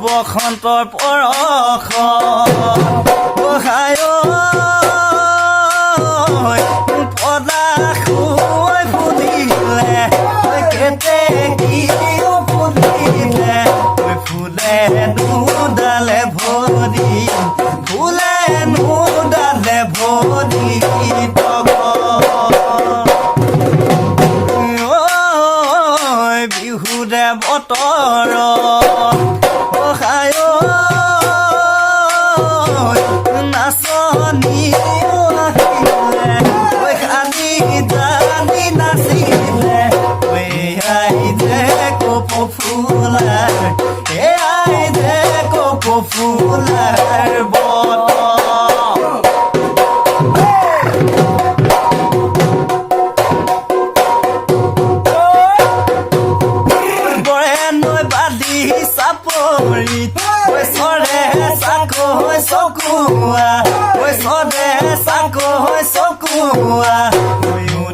বসন্তৰ পৰশ বহায় পদা শুই ফুলিলে কেতেকী ফুলিলে ফুলে নুডালে ভৰি ফুলে নুডালে ভৰি বিহুৰে বতৰ নাচনি আহিলে খালি জানি নাচিলে আই যে কপ ফুলাৰ আই যে কপ ফুলাৰ বৰে নৈ বালি চাপৰিত চৰে চাকো চকুৱা চৰে চাকো চকুৱা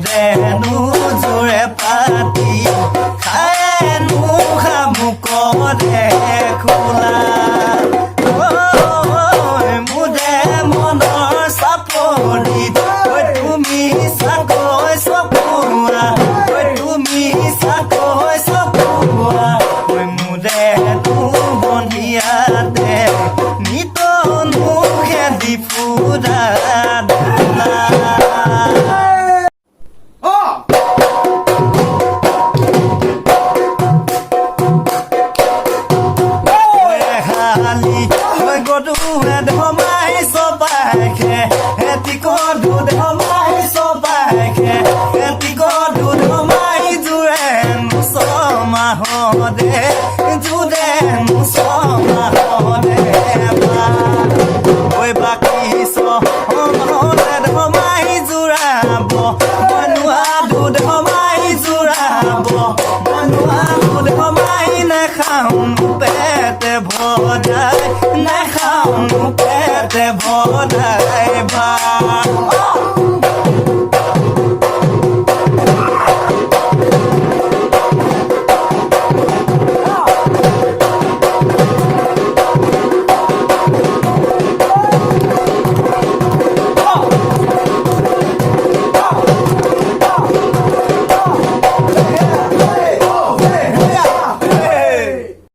দে নোজোৰে পাতি খায় নো খামুকৰে খোলা মোৰে মনৰ চাপৰিত তুমি চাকো চকুৱা তুমি চাকো চকুৱা মোৰে তো বন্ধিয়াতে নিত মুখে দি ফুৰা গদুৱে ধমাই চবাইখে এটি গদু ধমাই চবাইখে এটি গদু ধমাই জোৰে মুছমাহদে জোৰে মুছমাহদে ঐ বাকী চহমহলে ধমাই জোৰাব বনুৱা দুধ ধমাই জোৰাব বনুৱা দুধ ধমাই নাখাওঁ পেটে ভজাই নাখাওঁ পেটে ভজাই ভাত